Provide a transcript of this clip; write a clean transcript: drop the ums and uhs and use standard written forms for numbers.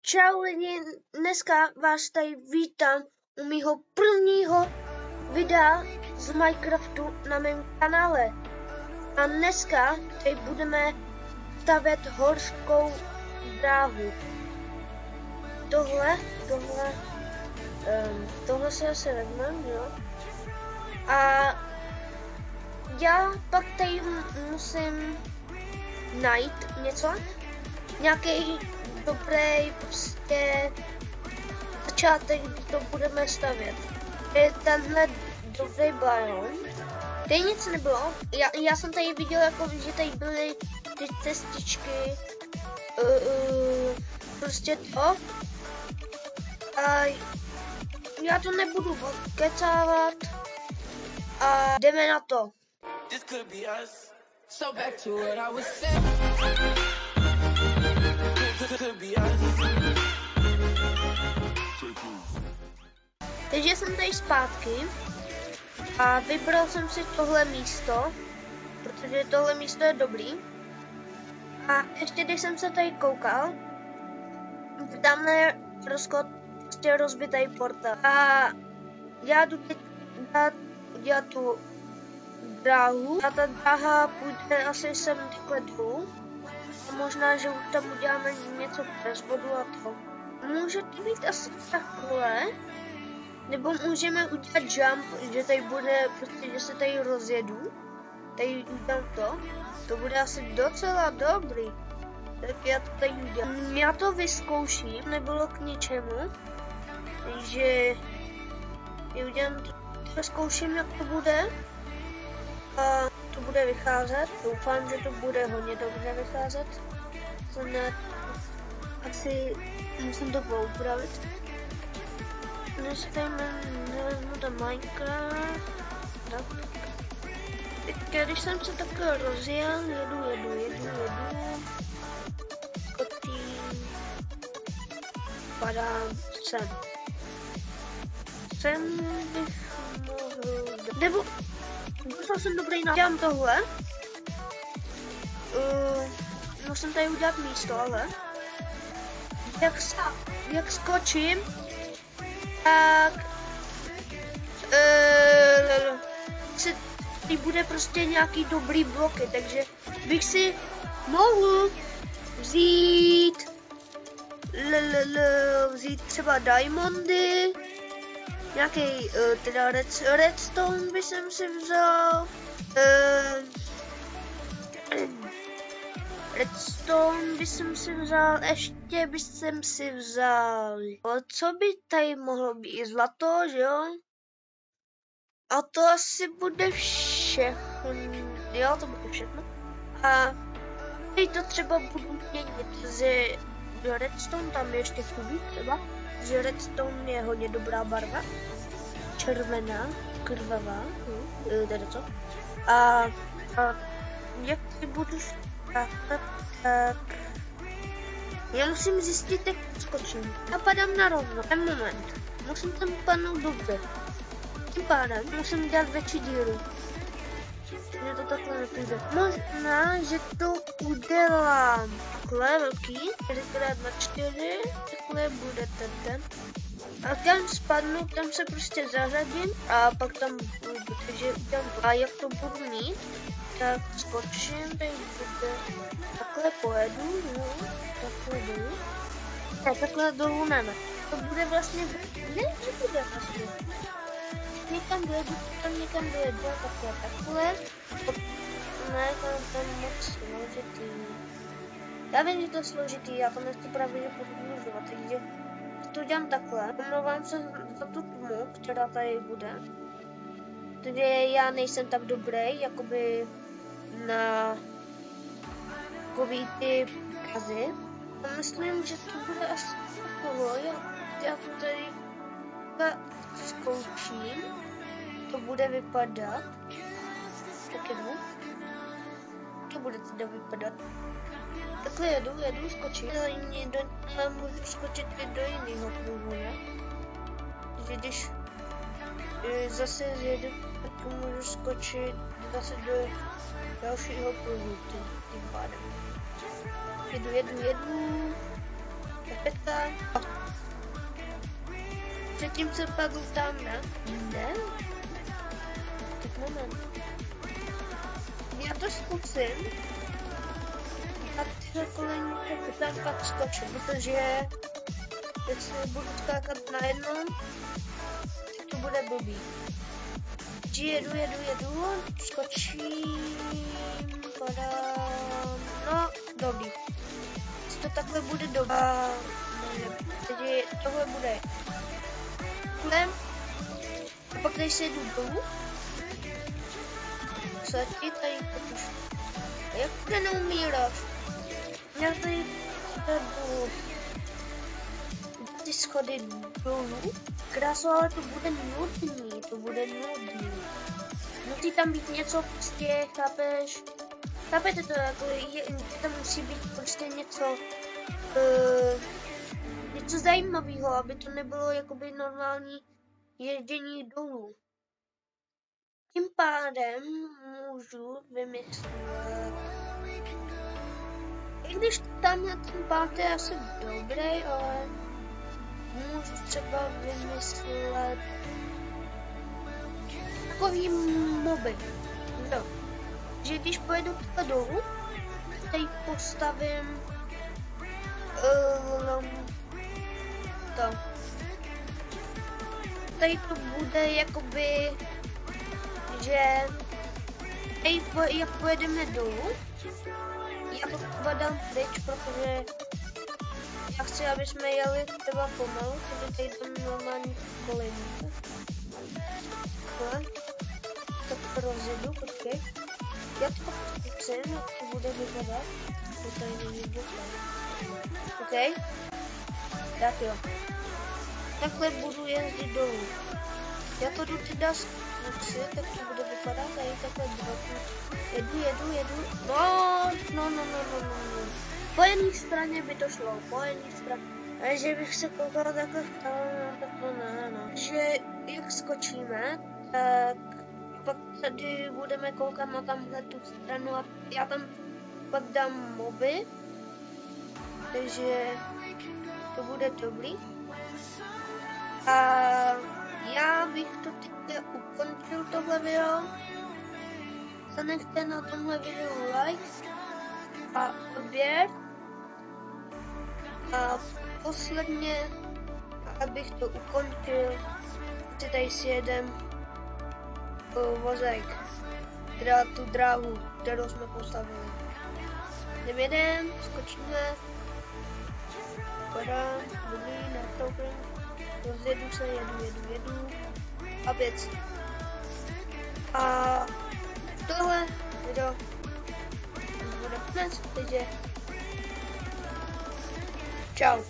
Čau lidi, dneska vás tady vítám u mýho prvního videa z Minecraftu na mém kanále. A dneska tady budeme stavět horskou dráhu. Tohle se asi vezmeme, jo. A já pak tady musím najít něco, nějaký dobrý prostě začátek, kdy to budeme stavět. Je tenhle dobrý biom. Tady nic nebylo. Já jsem tady viděl, jako, že tady byly ty cestičky. Prostě to. A já to nebudu kecávat. A jdeme na to. This could be us. So back to what I was saying. Could be us. Takže jsem tady zpátky a vybral jsem si tohle místo, protože tohle místo je dobrý. A ještě když jsem se tady koukal, tamhle je prostě rozbitý portál. A já jdu teď dělat tu dráhu a ta dráha půjde asi sem takhle dolů. A možná, že už tam uděláme něco přes vodu a to. Může to být asi takhle, nebo můžeme udělat jump, že tady bude, prostě, že se tady rozjedu. Tady udělám to. To bude asi docela dobrý. Tak já to tady udělám. Já to vyzkouším, nebylo k ničemu. Takže udělám to, zkouším, jak to bude. A to bude vycházet. Doufám, že to bude hodně dobře vycházet. Asi musím to poupravit. Než tady nevezmu ten Minecraft. Tak. Když jsem se takhle rozjel, jedu. Kotím. Padám sem. Sem bych mohl... Nebo... Dostal jsem dobrý nápad. Dělám tohle. Musím tady udělat místo, ale... Jak skočím, tak... Tady bude prostě nějaký dobrý bloky, takže bych si mohl vzít třeba diamondy, nějaký teda redstone by jsem si vzal, redstone by jsem si vzal, ještě by jsem si vzal, ale co by tady mohlo být, zlato, že jo? A to asi bude všechno. Jo, to bude všechno. A teď to třeba budu měnit z redstone, tam je ještě chybí třeba. Že redstone je hodně dobrá barva. Červená, krvavá, teda co. A jak ty budu tak. Já musím zjistit, jak skočím. A padám na rovno, ten moment. Musím tam padnout dobře. Tím pádem musím dělat větší díru. Že to takhle nepůjde. Možná, že to udělám takhle velký, 4x4, takhle bude ten. A tam spadnu, tam se prostě zařadím a pak tam půjdu. Takže udělám. A jak to budu mít, tak skočím, tady bude. Takhle pojedu, no, takhle dolů. A takhle dolů ne. To bude vlastně, ne, že bude vlastně. Někam dojedu, takhle. Ne, to je moc složitý. Já vím, že to je složitý, já to nechci právě podmůžovat, takže to dělám takhle. Omlouvám se za tu tmu, která tady bude. Takže já nejsem tak dobrý, jakoby na takový ty kazy. A myslím, že to bude asi takové, já to tady zkouším, to bude vypadat, tak jedu, to bude teda vypadat, takhle jedu, skočím, můžu skočit i do jiného pruhu, ne? Takže když zase jedu, tak můžu skočit zase do dalšího pruhu, tím pádem. Jedu, Pětka. Předtím se padl tam na jinde. Tak moment. Já to zkusím. A tyhle kolejníky tam pak skočím, protože jestli budu skákat najednou, tak to bude blbý. Jedu, skočím, padám, no, dobrý. Jestli to takhle bude dobrý. Tedy tohle bude takhle. A pak když se jdu dolů, co ti tady potuš? Jak to neumíráš? Já tady jdu ty schody dolů. Krásu, ale to bude nudný. Musí tam být něco prostě, chápeš? Chápete to, jako tam musí být prostě něco zajímavého, aby to nebylo jakoby normální ježdění dolů. Tím pádem můžu vymyslet, i když tamhle ten pát je asi dobrý, ale můžu třeba vymyslet takový moby. No, že když pojedu takhle dolů, tady postavím to. Tady to bude jakoby, že jak pojedeme dolů, já to dám pryč, protože já chci, aby jsme jeli třeba pomalu, takže tady dám normální kolejník. Tak to rozjedu, počkej. Já to zkusím, jak to bude vypadat. To tady není OK? Tak jo. Takhle budu jezdit dolů. Já to jdu teda zkusit, tak to bude vypadat. Tady takhle dropnu. Jedu. No. Po jedné straně by to šlo, Ale že bych se koukal takhle no. Že jak skočíme, tak pak tady budeme koukat na tamhle tu stranu a já tam pak dám moby, takže to bude dobrý. A já bych to teď ukončil tohle video. Zanechte na tomhle videu like a odběr. A posledně, abych to ukončil, si tady sjedem vozek, teda tu dráhu, kterou jsme postavili. Jedem, skočíme, padám, dobrý, nastoupím, rozjedu se, jedu a věc. A tohle video bude konec, takže čau.